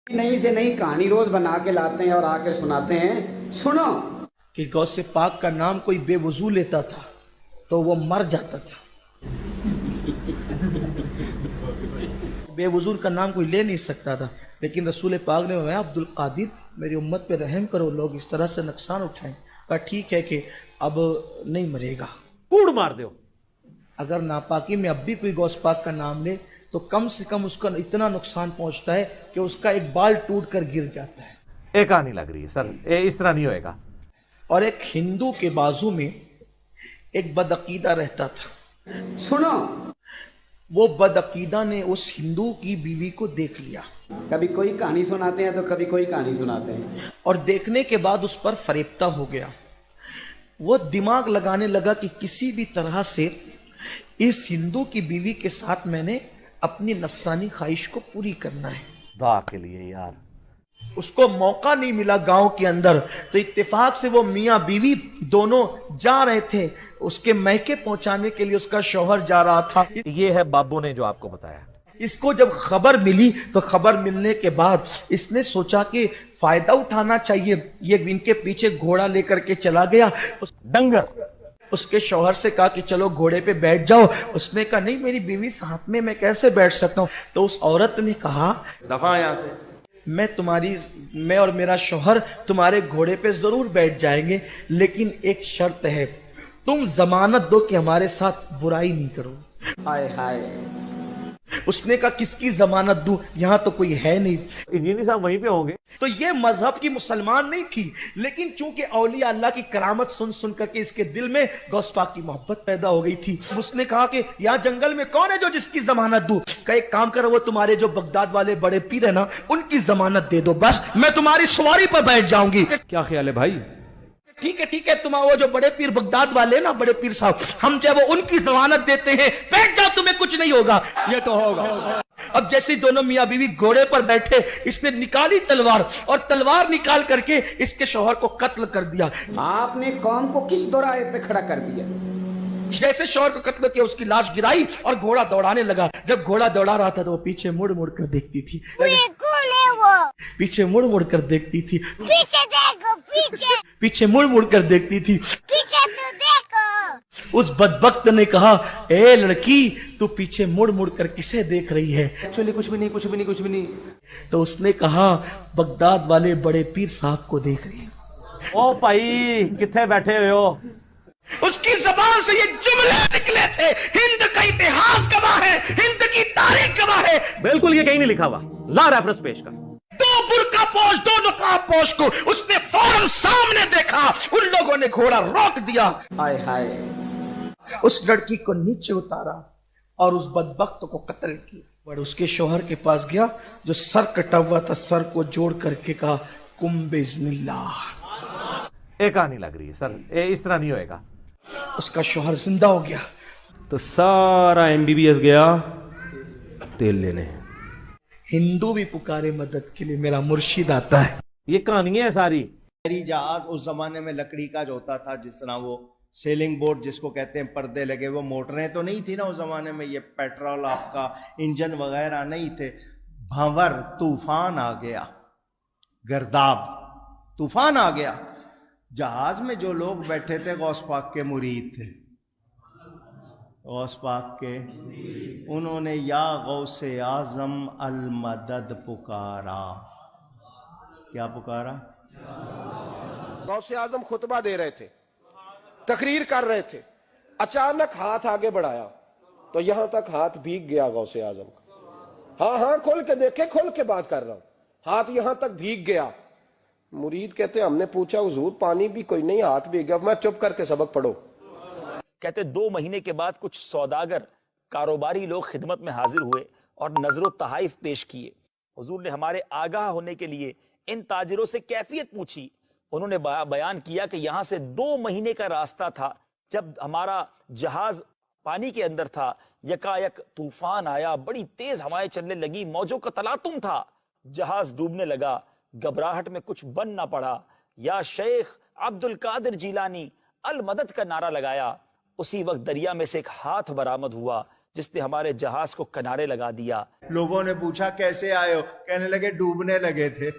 नहीं से नहीं कहानी रोज बना के लाते हैं और आके सुनाते हैं। सुनो कि गौसे पाक का नाम कोई बेवजू लेता था तो वो मर जाता था। बेवजूर का नाम कोई ले नहीं सकता था, लेकिन रसूल पाक ने फरमाया अब्दुल कादिर मेरी उम्मत पे रहम करो, लोग इस तरह से नुकसान उठाएं। कहा ठीक है कि अब नहीं मरेगा। कूड़ मार दो। अगर नापाकी में अब भी कोई गौस पाक का नाम ले तो कम से कम उसका इतना नुकसान पहुंचता है कि उसका एक बाल टूट कर गिर जाता है। एक कहानी लग रही है सर, इस तरह नहीं होएगा। और एक हिंदू के बाजू में एक बदअकीदा रहता था। सुनो, वो बदअकीदा ने उस हिंदू की बीवी को देख लिया। कभी कोई कहानी सुनाते हैं तो कभी कोई कहानी सुनाते हैं। और देखने के बाद उस पर फरेब्ता हो गया। वो दिमाग लगाने लगा कि किसी भी तरह से इस हिंदू की बीवी के साथ मैंने अपनी नस्सानी ख्वाहिश को पूरी करना है। दुआ के लिए यार। उसको मौका नहीं मिला गांव के अंदर, तो इत्तेफाक से वो मियां बीवी दोनों जा रहे थे। उसके मैके पहुंचाने के लिए उसका शौहर जा रहा था। ये है बाबू ने जो आपको बताया। इसको जब खबर मिली तो खबर मिलने के बाद इसने सोचा कि फायदा उठाना चाहिए। ये इनके पीछे घोड़ा लेकर के चला गया। डंगर उसके शौहर से कहा कि चलो घोड़े पे बैठ जाओ। उसने कहा नहीं, मेरी बीवी साथ में, मैं कैसे बैठ सकता हूँ। तो उस औरत ने कहा दफा यहां से। मैं और मेरा शौहर तुम्हारे घोड़े पे जरूर बैठ जाएंगे, लेकिन एक शर्त है, तुम जमानत दो कि हमारे साथ बुराई नहीं करो। हाय हाय। उसने कहा किसकी जमानत दूं, यहां तो कोई है नहीं। इंजीनियर साहब वहीं पे होंगे। तो ये मजहब की मुसलमान नहीं थी, लेकिन चूंकि औलिया अल्लाह की करामत सुन सुन करके इसके दिल में गौस पाक की मोहब्बत पैदा हो गई थी। उसने कहा कि यहाँ जंगल में कौन है जो जिसकी जमानत दूं। कहा एक काम करो, वो तुम्हारे जो बगदाद वाले बड़े पीर है ना, उनकी जमानत दे दो, बस मैं तुम्हारी सवारी पर बैठ जाऊंगी। क्या ख्याल है भाई? ठीक है, तुम वो जो बड़े पीर बगदाद वाले ना, बड़े पीर साहब, हम जब वो उनकी जमानत देते हैं, बैठ जाओ, तुम्हें कुछ नहीं होगा। ये तो होगा। अब जैसे दोनों मियां बीवी घोड़े पर बैठे, इसने निकाली तलवार और तलवार निकाल करके इसके शौहर को कत्ल कर दिया। आपने कौम को किस दोराहे पे खड़ा कर दिया? जैसे शौहर को कत्ल किया, उसकी लाश गिराई और घोड़ा दौड़ाने लगा। जब घोड़ा दौड़ा रहा था तो वो पीछे मुड़ मुड़ कर देखती थी। पीछे मुड़ मुड़ कर देखती थी। पीछे देखो, पीछे मुड़ मुड़ कर देखती थी। पीछे तो देखो। उस बदबख्त ने कहा, ए लड़की, तू पीछे मुड़ मुड़ कर किसे देख रही है? एक्चुअली कुछ भी नहीं। तो उसने कहा, बगदाद वाले बड़े पीर साहब को देख रही है। ओ भाई किथे बैठे हुए हो? उसकी जबान से ये जुमले निकले थे, हिंद का इतिहास गवाह है, हिंद की तारीख गवाह है। बिल्कुल ये कहीं नहीं लिखा हुआ। ला रेफरेंस पेश कर। दो बुर्का पोश, दो नकाब पोश को उसने फौरन सामने देखा। उन लोगों ने घोड़ा रोक दिया। हाय हाय। उस लड़की को नीचे उतारा और उस बदबख्त को कत्ल किया। और उसके शौहर के पास गया जो सर कटा हुआ था, सर को जोड़ करके कहा, कुम बिस्मिल्लाह। एक कहानी लग रही है सर, इस तरह नहीं होएगा। उसका शौहर जिंदा हो गया। तो सारा एमबीबीएस गया तेल लेने। हिंदू भी पुकारे मदद के लिए, मेरा मुर्शिद आता है। ये कहानियां है सारी। शहरी जहाज उस जमाने में लकड़ी का जो होता था, जिस तरह वो सेलिंग बोट जिसको कहते हैं, पर्दे लगे, वो मोटरें तो नहीं थी ना उस जमाने में, ये पेट्रोल आपका इंजन वगैरह नहीं थे। भंवर तूफान आ गया, गर्दाब तूफान आ गया। जहाज में जो लोग बैठे थे गौस पाक के मुरीद थे, गौस पाक के। उन्होंने या गौसे आजम अल मदद पुकारा। क्या पुकारा? गौसे आजम खुतबा दे रहे थे, तकरीर कर रहे थे, अचानक हाथ आगे बढ़ाया तो यहां तक हाथ भीग गया गौसे आजम का। हाँ खोल के देखे, खोल के बात कर रहा हूं, हाथ यहां तक भीग गया। मुरीद कहते हमने पूछा हुजूर पानी भी कोई नहीं, हाथ भीग गया। मैं चुप करके सबक पढ़ो। कहते 2 महीने के बाद कुछ सौदागर कारोबारी लोग खिदमत में हाजिर हुए और नजरो तहाइफ पेश किए। हुजूर ने हमारे आगाह होने के लिए इन ताजिरों से कैफियत पूछी। उन्होंने बयान किया कि यहां से 2 महीने का रास्ता था। जब हमारा जहाज पानी के अंदर था, यकायक तूफान आया, बड़ी तेज हवाएं चलने लगी, मौजों का तलातुम था, जहाज डूबने लगा। घबराहट में कुछ बन ना पड़ा, या शेख अब्दुल कादिर जिलानी अल मदद का नारा लगाया। उसी वक्त दरिया में से एक हाथ बरामद हुआ। جس نے ہمارے جہاز کو کنارے لگا دیا. لوگوں نے پوچھا کیسے آئے ہو, کہنے لگے ڈوبنے لگے تھے,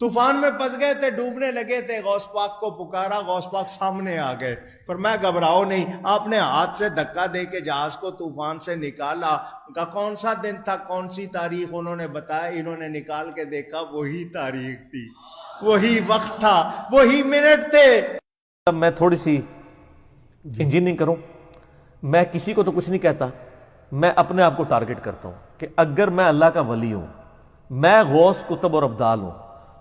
طوفان میں پھنس گئے تھے, ڈوبنے لگے تھے. غوث پاک کو پکارا, غوث پاک سامنے آ گئے. فرمایا گھبراؤ نہیں, آپ نے ہاتھ سے دھکا دے کے جہاز کو طوفان سے نکالا. کہا کون سا دن تھا, کون سی تاریخ؟ انہوں نے بتایا. انہوں نے نکال کے دیکھا, وہی تاریخ تھی, وہی وقت تھا, وہی منٹ تھے. اب میں تھوڑی سی انجینئرنگ کروں, میں کسی کو تو کچھ نہیں کہتا, میں اپنے آپ کو ٹارگٹ کرتا ہوں کہ اگر میں اللہ کا ولی ہوں, میں غوث کتب اور ابدال ہوں,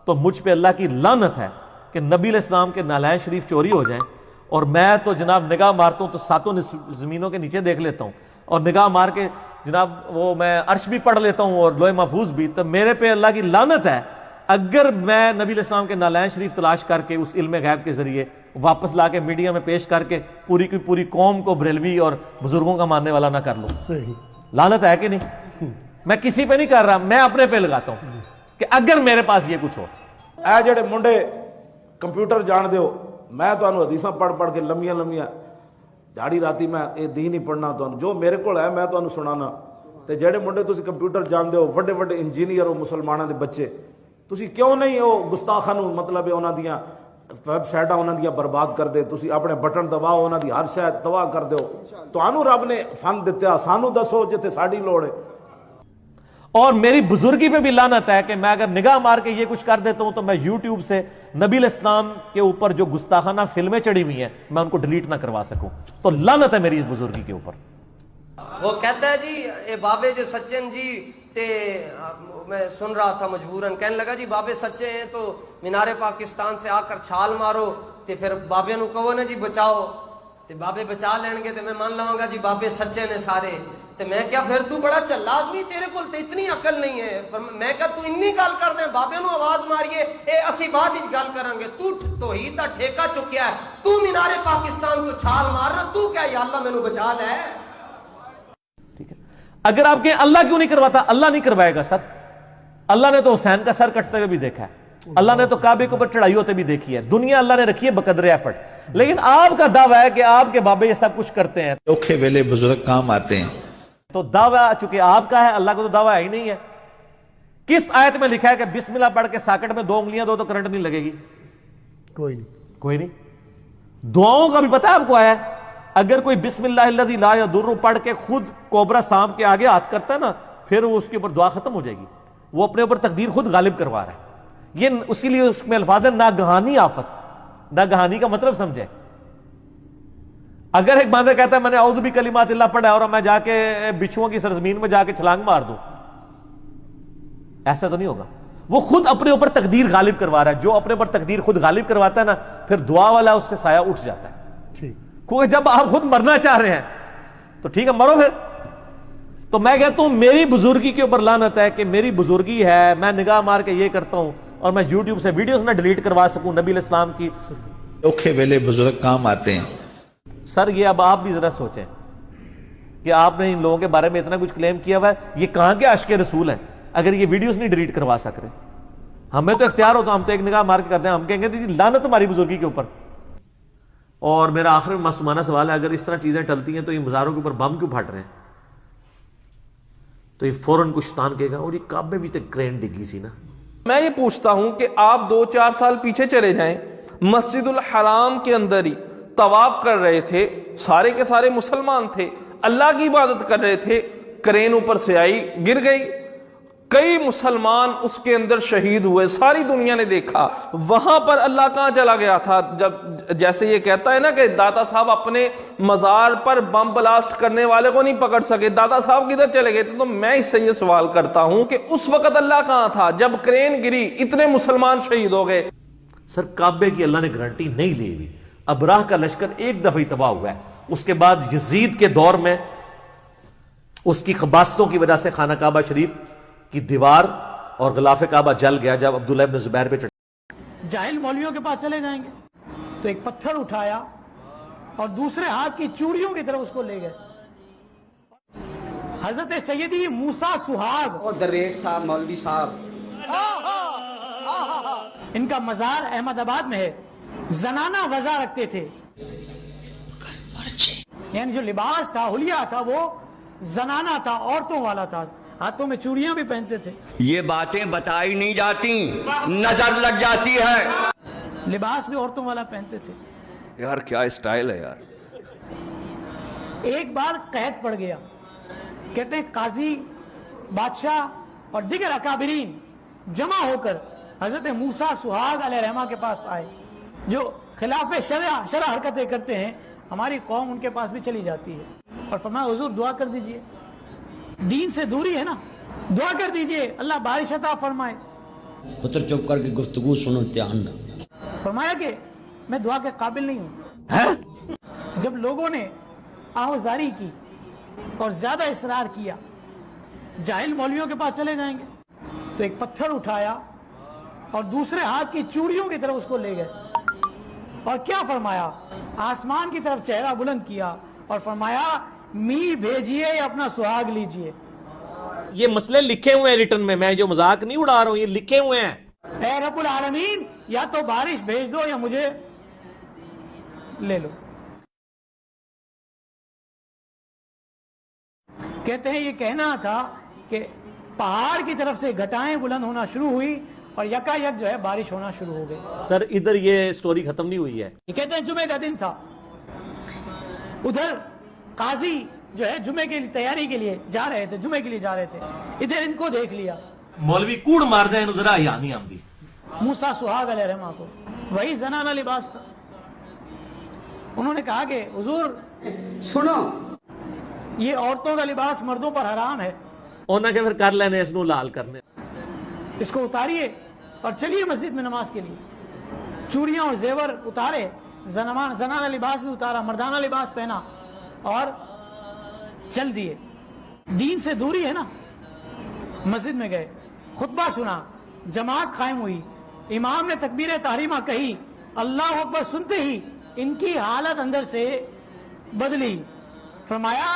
تو مجھ پہ اللہ کی لعنت ہے کہ نبی علیہ السلام کے نالین شریف چوری ہو جائیں, اور میں تو جناب نگاہ مارتا ہوں تو ساتوں زمینوں کے نیچے دیکھ لیتا ہوں, اور نگاہ مار کے جناب وہ میں عرش بھی پڑھ لیتا ہوں اور لوح محفوظ بھی. تو میرے پہ اللہ کی لعنت ہے اگر میں نبی علیہ السلام کے نالین شریف تلاش کر کے اس علم غیب کے ذریعے واپس لا کے میڈیا میں پیش کر کے پوری کی پوری قوم کو بریلوی اور بزرگوں کا ماننے والا نہ کر لوں. لعنت ہے کہ نہیں؟ میں کسی پہ نہیں کر رہا, میں اپنے پہ لگاتا ہوں کہ اگر میرے پاس یہ کچھ ہو. اے جڑے منڈے کمپیوٹر جان دیو, میں تانوں حدیثاں پڑھ پڑھ کے لمیاں لمیاں دھاڑی راتی میں یہ دین ہی پڑھنا, تانوں جو میرے کول ہے میں تانوں سنانا. تے جڑے منڈے تسی کمپیوٹر جان دیو, وڈے وڈے انجینئر ہو مسلماناں دے بچے, تسی کیوں نہیں ہو گستاخاں نوں مطلب انہاں دیاں ویب سائٹاں انہاں دیاں برباد کر دے, تسی اپنے بٹن دباؤ, انہاں دی ہر شے تباہ کر دیو. تانوں رب نے فن دتا, سانوں دسو جتے ساڈی لوڑ ہے. اور میری بزرگی پہ بھی لعنت ہے کہ میں اگر نگاہ مار کے یہ کچھ کر دیتا ہوں تو میں یوٹیوب سے نبی علیہ السلام کے اوپر جو گستاخانہ فلمیں چڑھی ہوئی ہیں میں ان کو ڈیلیٹ نہ کروا سکوں. تو لعنت ہے میری اس بزرگی کے اوپر. وہ کہتا ہے جی اے بابے جو سچن جی تے میں سن رہا تھا مجبوراً, کہنے لگا جی بابے سچے ہیں تو مینار پاکستان سے آ کر چھال مارو تے پھر بابے نو کہو نا جی بچاؤ, تے بابے بچا لین گے تے میں مان لواں گا جی بابے سچے نے سارے. تے میں کیا پھر تو بڑا چلا آدمی, تیرے کول تے اتنی عقل نہیں ہے. میں کہا تو انی گل کر دیں, بابے نو آواز ماریے اے اسی بعد ہی گل کریں گے. تو توحید دا ٹھیکہ چکیا ہے, تو مینار پاکستان کو چھال مارنا, تو کیا یا اللہ مینوں بچا لے. ٹھیک ہے, اگر آپ کہیں اللہ کیوں نہیں کرواتا, اللہ نہیں کروائے گا سر. اللہ نے تو حسین کا سر کٹتے ہوئے بھی دیکھا ہے, اللہ نے تو کعبے کے اوپر چڑھائی ہوتے بھی دیکھی ہے. دنیا اللہ نے رکھی ہے بقدر ایفرٹ, لیکن آپ کا دعویٰ ہے کہ آپ کے بابے یہ سب کچھ کرتے ہیں, اوکھے ویلے بزرگ کام آتے ہیں. تو دعویٰ چونکہ آپ کا ہے, اللہ کا تو دعویٰ ہی نہیں ہے. کس آیت میں لکھا ہے کہ بسم اللہ پڑھ کے ساکٹ میں 2 انگلیاں دو تو کرنٹ نہیں لگے گی؟ کوئی نہیں. دعاؤں کا بھی پتہ ہے آپ کو آیا ہے, اگر کوئی بسم اللہ الذی لا یضر پڑھ کے خود کوبرا سانپ کے آگے ہاتھ کرتا ہے نا, پھر وہ اس کے اوپر دعا ختم ہو جائے گی. وہ اپنے اوپر تقدیر خود غالب کروا رہا ہے. یہ اسی لیے اس میں الفاظ ہے ناگہانی آفت. ناگہانی کا مطلب سمجھے. اگر ایک بندہ کہتا ہے میں نے اعوذ بکلمات اللہ پڑھا ہے اور میں جا کے بچھوؤں کی سرزمین میں جا کے چھلانگ مار دوں, ایسا تو نہیں ہوگا. وہ خود اپنے اوپر تقدیر غالب کروا رہا ہے. جو اپنے اوپر تقدیر خود غالب کرواتا ہے نا, پھر دعا والا اس سے سایہ اٹھ جاتا ہے. کیونکہ جب آپ خود مرنا چاہ رہے ہیں تو ٹھیک ہے مرو پھر. تو میں کہتا ہوں میری بزرگی کے اوپر لعنت ہے کہ میری بزرگی ہے, میں نگاہ مار کے یہ کرتا ہوں اور میں یوٹیوب سے ویڈیوز نہ ڈیلیٹ کروا سکوں نبی علیہ السلام کی. اوکھے ویلے بزرگ کام آتے ہیں. سر یہ اب آپ بھی ذرا سوچیں کہ آپ نے ان لوگوں کے بارے میں اتنا کچھ کلیم کیا ہوا ہے, یہ کہاں کے عاشق رسول ہیں اگر یہ ویڈیوز نہیں ڈیلیٹ کروا سک رہے. ہمیں تو اختیار ہوتا, ہم تو ایک نگاہ مار کے کرتے ہیں, ہم کہیں گے جی لعنت ہماری بزرگی کے اوپر. اور میرا آخر میں معصومانہ سوال ہے, اگر اس طرح چیزیں ٹلتی ہیں تو یہ مزاروں کے اوپر بم کیوں پھٹ رہے ہیں؟ تو یہ فوراً کچھ شیطان کہے گا اور یہ کعبے بھی تو کرین ڈگی سی نا. میں یہ پوچھتا ہوں کہ آپ 2-4 سال پیچھے چلے جائیں, مسجد الحرام کے اندر ہی طواف کر رہے تھے, سارے کے سارے مسلمان تھے, اللہ کی عبادت کر رہے تھے, کرین اوپر سے آئی, گر گئی, کئی مسلمان اس کے اندر شہید ہوئے, ساری دنیا نے دیکھا. وہاں پر اللہ کہاں چلا گیا تھا؟ جب جیسے یہ کہتا ہے نا کہ داتا صاحب اپنے مزار پر بم بلاسٹ کرنے والے کو نہیں پکڑ سکے, داتا صاحب کدھر چلے گئے تھے؟ تو میں اس سے یہ سوال کرتا ہوں کہ اس وقت اللہ کہاں تھا جب کرین گری, اتنے مسلمان شہید ہو گئے؟ سر کعبے کی اللہ نے گارنٹی نہیں لی ہوئی. ابراہ کا لشکر ایک دفعہ ہی تباہ ہوا ہے, اس کے بعد یزید کے دور میں اس کی خباستوں کی وجہ سے خانہ کعبہ شریف کی دیوار اور غلاف کعبہ جل گیا جب عبداللہ ابن زبیر پہ چڑھا. جاہل مولویوں کے پاس چلے جائیں گے تو ایک پتھر اٹھایا اور دوسرے ہاتھ کی چوڑیوں کی طرف اس کو لے گئے. حضرت سیدی موسیٰ سہاگ اور درویش صاحب مولوی صاحب, ان کا مزار احمد آباد میں ہے. زنانہ وضع رکھتے تھے, یعنی جو لباس تھا, حلیہ تھا, وہ जनाना था, औरतों वाला था, हाथों में चूड़ियां भी पहनते थे। ये बातें बताई नहीं जाती, नजर लग जाती है। लिबास भी औरतों वाला पहनते थे। यार क्या स्टाइल है यार। एक बार कैद पड़ गया। कहते हैं काजी, बादशाह और दिगर अकाबरीन जमा होकर हजरत मूसा सुहाग अलैहिर्रहमा के पास आए, जो खिलाफ शरअ हरकतें करते हैं, हमारी कौम उनके पास भी चली जाती है, और फरमाया हुजूर दुआ कर दीजिए, दीन से दूरी है ना, दुआ कर दीजिए अल्लाह बारिश अता फरमाए। पुत्र चुप करके गुफ्तगू सुनो, ध्यान ना। फरमाया कि मैं दुआ के काबिल नहीं हूं। जब लोगों ने आहोजारी की और ज्यादा इसरार किया, जाहिल मौलवियों के पास चले जाएंगे, तो एक पत्थर उठाया और दूसरे हाथ की चूड़ियों की तरफ उसको ले गए, और क्या फरमाया, आसमान की तरफ चेहरा बुलंद किया और फरमाया मी भेजिए या अपना सुहाग लीजिए। ये मसले लिखे हुए हैं रिटर्न में, मैं जो मजाक नहीं उड़ा रहा हूं, ये लिखे हुए हैं। ऐ रब्बुल आलमीन, या तो बारिश भेज दो या मुझे ले लो। कहते हैं ये कहना था कि पहाड़ की तरफ से घटाएं बुलंद होना शुरू हुई और यकायक जो है बारिश होना शुरू हो गई। सर इधर ये स्टोरी खत्म नहीं हुई है। ये कहते हैं जुमे का दिन था, उधर काजी जो है जुमे की तैयारी के लिए जा रहे थे, जुमे के लिए जा रहे थे, इधर इनको देख लिया, मौलवी कूड़ मार दे जरा या नहीं आमदी मूसा सुहाग अलैहिर्रहमा को, वही जनाना लिबास था। उन्होंने कहा कि हुजूर सुनो, ये औरतों का लिबास मर्दों पर हराम है, उन्होंने के फिर कर लेने इसको लाल करने, इसको उतारिए और चलिए मस्जिद में नमाज के लिए। चूड़ियां और जेवर उतारे, जनाना लिबास भी उतारा, मर्दाना लिबास पहना और चल दिए। दीन से दूरी है ना। मस्जिद में गए, खुतबा सुना, जमात कायम हुई, इमाम ने तकबीर तहरीमा कही, अल्लाह अकबर सुनते ही इनकी हालत अंदर से बदली। फरमाया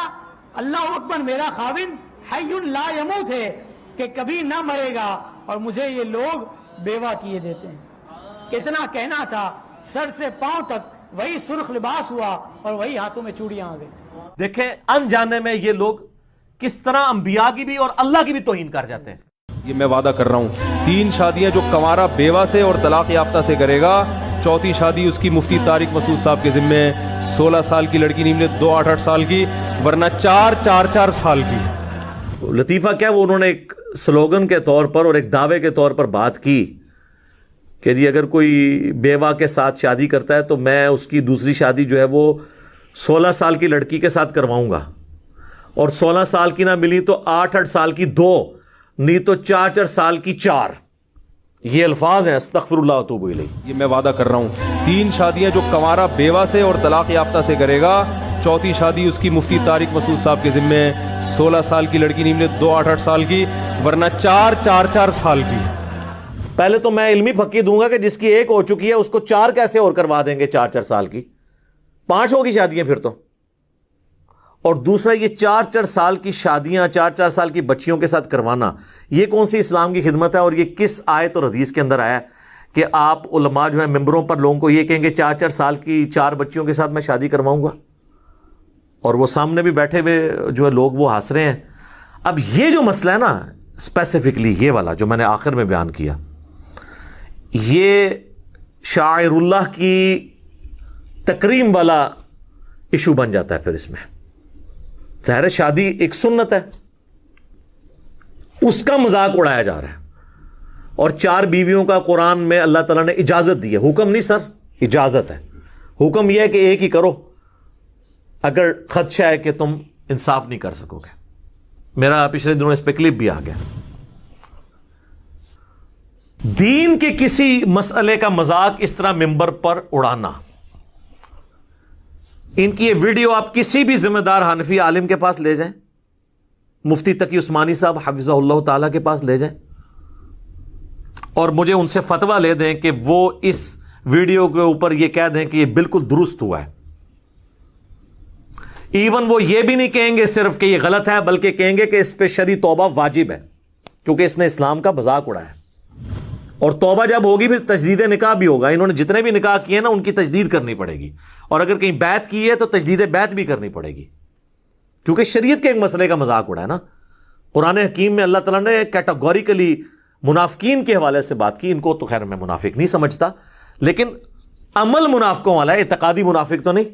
अल्लाह अकबर मेरा खाविन हय्युन ला यमूत है, कि कभी ना मरेगा, और मुझे ये लोग बेवा किए देते हैं। इतना कहना था, सर से पांव तक वही सुर्ख लिबास हुआ और वही हाथों में चूड़ियां आ गई। देखें अनजाने में ये लोग किस तरह अंबिया की भी और अल्लाह की भी तौहीन कर जाते हैं। ये मैं वादा कर रहा हूँ, 3 शादियां जो कंवारा बेवा से और तलाक याफ्ता से करेगा, 4थी शादी उसकी मुफ्ती तारिक मसूद साहब के जिम्मे। 16 साल की लड़की नहीं मिले 2 8 साल की, वरना 4 साल की। लतीफ़ा क्या वो उन्होंने एक स्लोगन के तौर पर और एक दावे के तौर पर बात की कि जी अगर कोई बेवा के साथ शादी करता है तो मैं उसकी दूसरी शादी जो है वो 16 साल की लड़की के साथ करवाऊंगा, और 16 साल की ना मिली तो 8 साल की 2, नहीं तो 4 साल की 4। ये अल्फाज हैं, अस्तगफिरुल्लाह व अतूबु इलैह। ये मैं वादा कर रहा हूँ, 3 शादियां जो कंवारा बेवा से और तलाक याफ्ता से करेगा, 4थी शादी उसकी मुफ्ती तारिक मसूद साहब के जिम्मे। 16 साल की लड़की नहीं मिले 2 8 साल की, वरना 4 साल की। पहले तो मैं इल्मी फक्की दूंगा कि जिसकी एक हो चुकी है उसको 4 कैसे और करवा देंगे, 4 साल की, 5 होगी शादियां फिर तो। और दूसरा ये 4 साल की शादियां 4 साल की बच्चियों के साथ करवाना, ये कौन सी इस्लाम की खिदमत है? और ये किस आयत और हदीस के अंदर आया कि आप उलमा जो है मिंबरों पर लोगों को ये कहेंगे 4 साल की 4 बच्चियों के साथ मैं शादी करवाऊंगा, और वो सामने भी बैठे हुए जो है लोग वो हंस रहे हैं। अब ये जो मसला है ना, स्पेसिफिकली ये वाला जो मैंने आखिर में बयान किया, ये शाइरुल्लाह की तकरीम वाला इशू बन जाता है। फिर इसमें ज़ाहिर शादी एक सुन्नत है, उसका मजाक उड़ाया जा रहा है, और 4 बीवियों का कुरान में अल्लाह ताला ने इजाजत दी है, हुक्म नहीं सर, इजाजत है। हुक्म यह है कि एक ही करो अगर खदशा है कि तुम इंसाफ नहीं कर सकोगे। मेरा पिछले दिनों इस पे क्लिप भी आ गया। दीन के किसी मसले का मजाक इस तरह मिंबर पर उड़ाना, इनकी ये वीडियो आप किसी भी जिम्मेदार हनफी आलिम के पास ले जाएं, मुफ्ती तकी उस्मानी साहब हफिज़हुल्लाह ताला के पास ले जाएं, और मुझे उनसे फतवा ले दें कि वो इस वीडियो के ऊपर ये कह दें कि ये बिल्कुल दुरुस्त हुआ है। इवन वो ये भी नहीं कहेंगे सिर्फ कि ये गलत है, बल्कि कहेंगे कि इस पे शरी तौबा वाजिब है, क्योंकि इसने इस्लाम का मजाक उड़ाया। और तौबा जब होगी फिर तजदीद निकाह भी होगा। इन्होंने जितने भी निकाह किए ना उनकी तजदीद करनी पड़ेगी, और अगर कहीं बैत की है तो तजदीद बैत भी करनी पड़ेगी, کیونکہ شریعت کے ایک مسئلے کا مذاق اڑایا نا. قرآن حکیم میں اللہ تعالیٰ نے کیٹاگوریکلی منافقین کے حوالے سے بات کی. ان کو تو خیر میں منافق نہیں سمجھتا، لیکن عمل منافقوں والا ہے، اعتقادی منافق تو نہیں.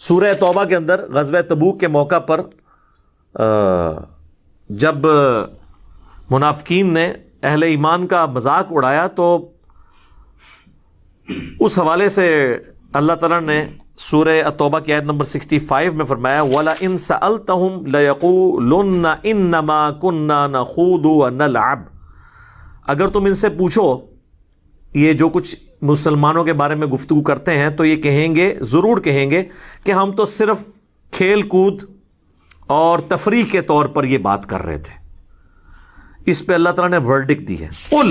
سورہ توبہ کے اندر غزوہ تبوک کے موقع پر جب منافقین نے اہل ایمان کا مذاق اڑایا تو اس حوالے سے اللہ تعالیٰ نے سورہ توبہ کی آیت نمبر 65 میں فرمایا وَلَئِن سَأَلْتَهُمْ لَيَقُولُنَّ إِنَّمَا كُنَّا نَخُوضُ وَنَلْعَبُ. اگر تم ان سے پوچھو یہ جو کچھ مسلمانوں کے بارے میں گفتگو کرتے ہیں تو یہ کہیں گے، ضرور کہیں گے کہ ہم تو صرف کھیل کود اور تفریح کے طور پر یہ بات کر رہے تھے. اس پہ اللہ تعالیٰ نے ورڈکٹ دی ہے قُلْ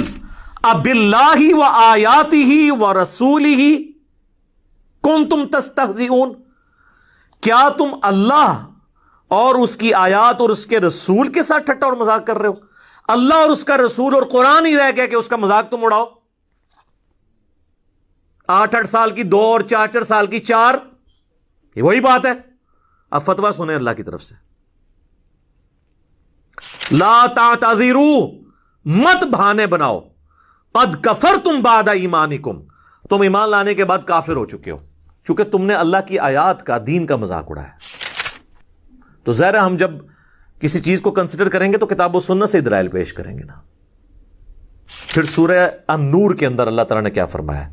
أَبِاللَّهِ وَآيَاتِهِ وَرَسُولِهِ كُنْتُمْ تَسْتَهْزِئُونَ. کیا تم اللہ اور اس کی آیات اور اس کے رسول کے ساتھ ٹھٹا اور مذاق کر رہے ہو؟ اللہ اور اس کا رسول اور قرآن ہی رہ گیا کہ اس کا مذاق تم اڑاؤ. 8 سال کی 2 اور 4 سال کی 4، یہ وہی بات ہے. اب فتویٰ سنیں اللہ کی طرف سے. لا تعتذروا، مت بہانے بناؤ. قد کفرتم بعد ایمانکم، تم ایمان لانے کے بعد کافر ہو چکے ہو، چونکہ تم نے اللہ کی آیات کا، دین کا مذاق اڑایا. تو ظاہر ہے ہم جب کسی چیز کو کنسیڈر کریں گے تو کتاب و سنت سے دلائل پیش کریں گے نا. پھر سورہ النور کے اندر اللہ تعالیٰ نے کیا فرمایا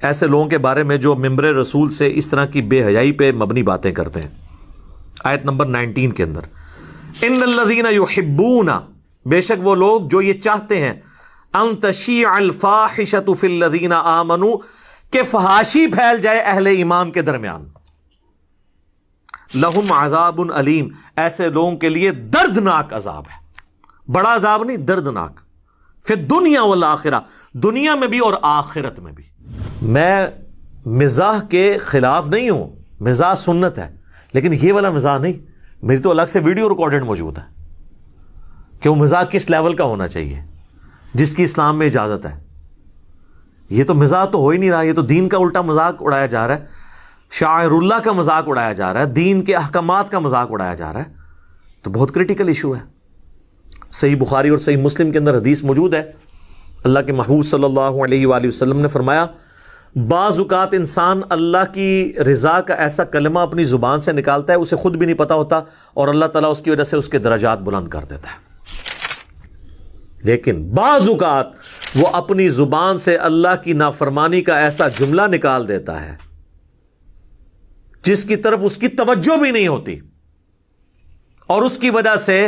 ایسے لوگوں کے بارے میں جو ممبر رسول سے اس طرح کی بے حیائی پہ مبنی باتیں کرتے ہیں. آیت نمبر 19 کے اندر ان الذین یحبون، بے شک وہ لوگ جو یہ چاہتے ہیں، ان تشیع الفاحشۃ فی الذین آمنوا، کہ فحاشی پھیل جائے اہل ایمان کے درمیان. لہم عذاب علیم، ایسے لوگوں کے لیے دردناک عذاب ہے. بڑا عذاب نہیں، دردناک. فی الدنیا والآخرہ، دنیا میں بھی اور آخرت میں بھی. میں مزاح کے خلاف نہیں ہوں، مزاح سنت ہے، لیکن یہ والا مزاح نہیں. میری تو الگ سے ویڈیو ریکارڈڈ موجود ہے کہ وہ مزاح کس لیول کا ہونا چاہیے جس کی اسلام میں اجازت ہے. یہ تو مزاح تو ہو ہی نہیں رہا، یہ تو دین کا الٹا مذاق اڑایا جا رہا ہے، شاعر اللہ کا مذاق اڑایا جا رہا ہے، دین کے احکامات کا مذاق اڑایا جا رہا ہے. تو بہت کریٹیکل ایشو ہے. صحیح بخاری اور صحیح مسلم کے اندر حدیث موجود ہے. اللہ کے محبوب صلی اللہ علیہ وآلہ وسلم نے فرمایا بعض اوقات انسان اللہ کی رضا کا ایسا کلمہ اپنی زبان سے نکالتا ہے اسے خود بھی نہیں پتا ہوتا، اور اللہ تعالیٰ اس کی وجہ سے اس کے درجات بلند کر دیتا ہے. لیکن بعض اوقات وہ اپنی زبان سے اللہ کی نافرمانی کا ایسا جملہ نکال دیتا ہے جس کی طرف اس کی توجہ بھی نہیں ہوتی، اور اس کی وجہ سے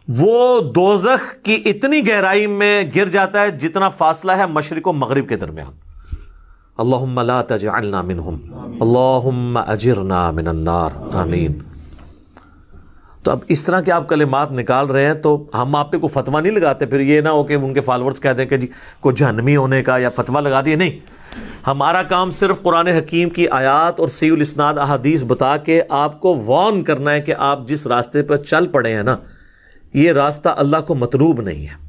وہ دوزخ کی اتنی گہرائی میں گر جاتا ہے جتنا فاصلہ ہے مشرق و مغرب کے درمیان. اللہم لا تجعلنا منہم، اللہم اجرنا من النار، آمین. تو اب اس طرح کے آپ کلمات نکال رہے ہیں تو ہم آپ پہ کوئی فتویٰ نہیں لگاتے. پھر یہ نہ ہو کہ ان کے فالورز کہہ دیں کہ جی کوئی جہنمی ہونے کا یا فتویٰ لگا دیے. نہیں، ہمارا کام صرف قرآن حکیم کی آیات اور صحیح الاسناد احادیث بتا کے آپ کو وارن کرنا ہے کہ آپ جس راستے پر چل پڑے ہیں نا، یہ راستہ اللہ کو مطلوب نہیں ہے.